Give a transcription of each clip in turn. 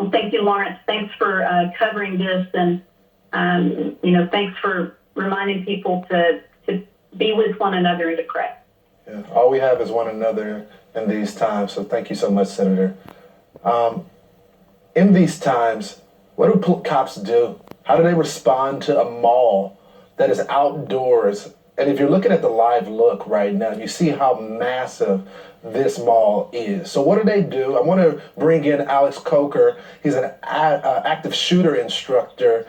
Well, thank you, Lawrence. Thanks for covering this, and thanks for reminding people to be with one another and to pray. Yeah, all we have is one another in these times. So thank you so much, Senator. In these times, what do cops do? How do they respond to a mall that is outdoors? And if you're looking at the live look right now, you see how massive this mall is. So what do they do? I want to bring in Alex Coker. He's an active shooter instructor.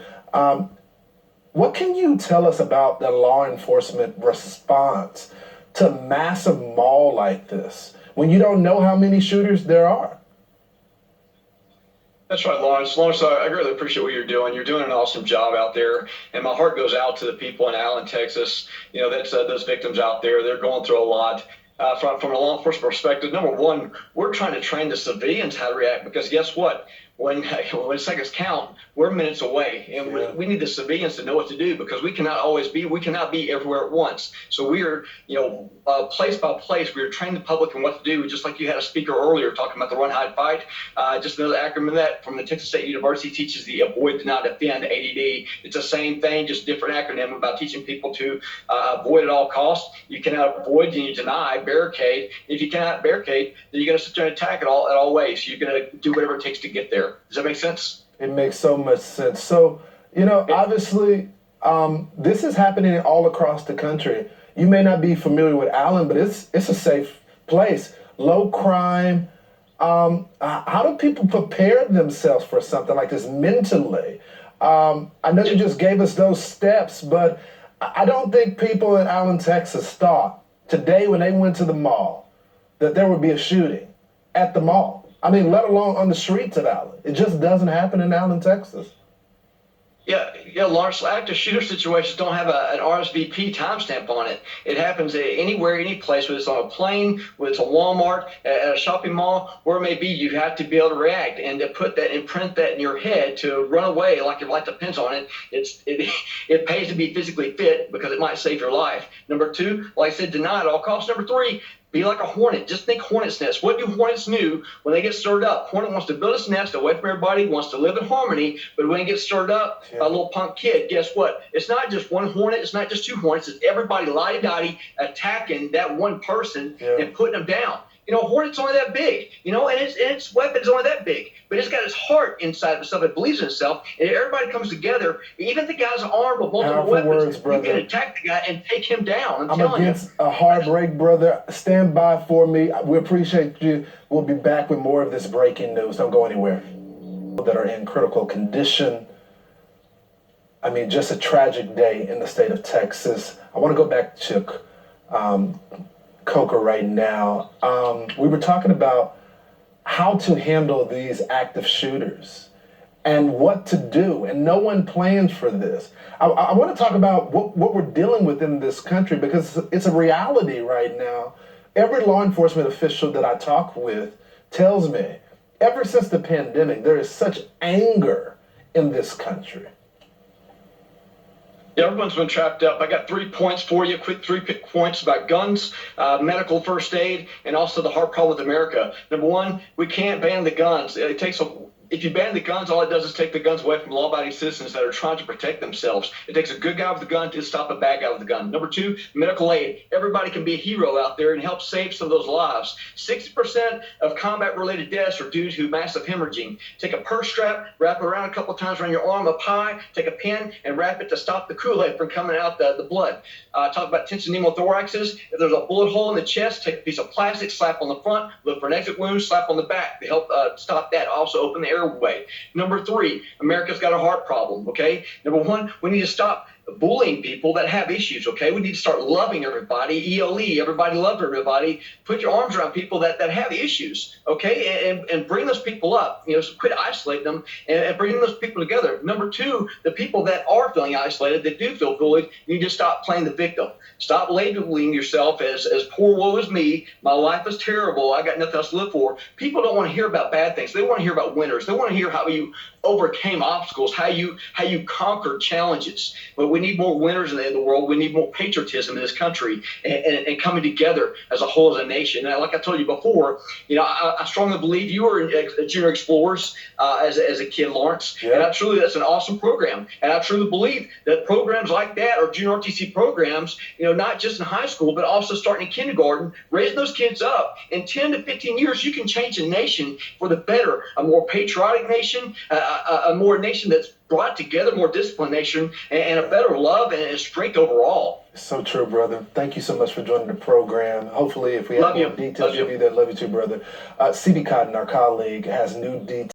What can you tell us about the law enforcement response to a massive mall like this when you don't know how many shooters there are? That's right, Lawrence. Lawrence, I really appreciate what you're doing. You're doing an awesome job out there, and my heart goes out to the people in Allen, Texas. That's those victims out there. They're going through a lot. From a law enforcement perspective, number one, we're trying to train the civilians how to react, because guess what? When seconds count, we're minutes away, and we need the civilians to know what to do, because we cannot be everywhere at once. So we are, place by place, we are training the public on what to do. Just like you had a speaker earlier talking about the run, hide, fight. Just another acronym that from the Texas State University teaches the avoid, deny, defend, ADD. It's the same thing, just different acronym about teaching people to avoid at all costs. You cannot avoid, you deny, barricade. If you cannot barricade, then you're going to sit there and attack it all ways. You're going to do whatever it takes to get there. Does that make sense? It makes so much sense. So, obviously, this is happening all across the country. You may not be familiar with Allen, but it's a safe place. Low crime. How do people prepare themselves for something like this mentally? I know you just gave us those steps, but I don't think people in Allen, Texas thought today when they went to the mall that there would be a shooting at the mall. I mean, let alone on the streets of Allen. It just doesn't happen in Allen, Texas. Yeah, Lawrence, active shooter situations don't have an RSVP timestamp on it. It happens anywhere, any place, whether it's on a plane, whether it's a Walmart, at a shopping mall, where it may be. You have to be able to react and to put that and print that in your head to run away like your life depends on it. It pays to be physically fit, because it might save your life. Number two, like I said, deny at all costs. Number three, be like a hornet. Just think hornet's nest. What do hornets do when they get stirred up? Hornet wants to build its nest away from everybody, wants to live in harmony, but when it gets stirred up by a little punk kid, guess what? It's not just one hornet. It's not just two hornets. It's everybody lottie-dottie attacking that one person and putting them down. Hornet's only that big, and its weapon's only that big, but it's got its heart inside of itself. It believes in itself, and everybody comes together. Even the guy's armed with multiple weapons, you can attack the guy and take him down. I'm telling against a hard break, brother. Stand by for me. We appreciate you. We'll be back with more of this breaking news. Don't go anywhere. That are in critical condition. I mean, just a tragic day in the state of Texas. I want to go back to Coker right now. We were talking about how to handle these active shooters and what to do, and no one plans for this. I want to talk about what we're dealing with in this country, because it's a reality right now. Every law enforcement official that I talk with tells me, ever since the pandemic, there is such anger in this country. Yeah, everyone's been trapped up. I got 3 points for you, quick 3 points about guns, medical first aid, and also the heart problem with America. Number one, we can't ban the guns. If you ban the guns, all it does is take the guns away from law-abiding citizens that are trying to protect themselves. It takes a good guy with a gun to stop a bad guy with a gun. Number two, medical aid. Everybody can be a hero out there and help save some of those lives. 60% of combat-related deaths are due to massive hemorrhaging. Take a purse strap, wrap it around a couple of times around your arm up high, take a pin, and wrap it to stop the Kool-Aid from coming out the blood. Talk about tension pneumothoraxes. If there's a bullet hole in the chest, take a piece of plastic, slap on the front, look for an exit wound, slap on the back to help stop that. Also open the airway. Number three, America's got a heart problem, okay? Number one, we need to stop bullying people that have issues, okay? We need to start loving everybody. ELE, everybody love everybody. Put your arms around people that have issues, okay? And bring those people up, so quit isolating them and bring those people together. Number two, the people that are feeling isolated, that do feel bullied, you need to stop playing the victim. Stop labeling yourself as poor woe is me, my life is terrible, I got nothing else to live for. People don't want to hear about bad things. They want to hear about winners. They want to hear how you overcame obstacles, how you conquered challenges. But we we need more winners in the world. We need more patriotism in this country and coming together as a whole, as a nation. And like I told you before, I strongly believe you were in Junior Explorers as a kid, Lawrence. Yeah. And that's an awesome program. And I truly believe that programs like that, or junior RTC programs, not just in high school, but also starting in kindergarten, raising those kids up. In 10 to 15 years, you can change a nation for the better, a more patriotic nation, a more nation that's brought together, more disciplined nation, and a better love and strength overall. So true, brother. Thank you so much for joining the program. Hopefully, if we have more details, you'll be there. Love you too, brother. CB Cotton, our colleague, has new details.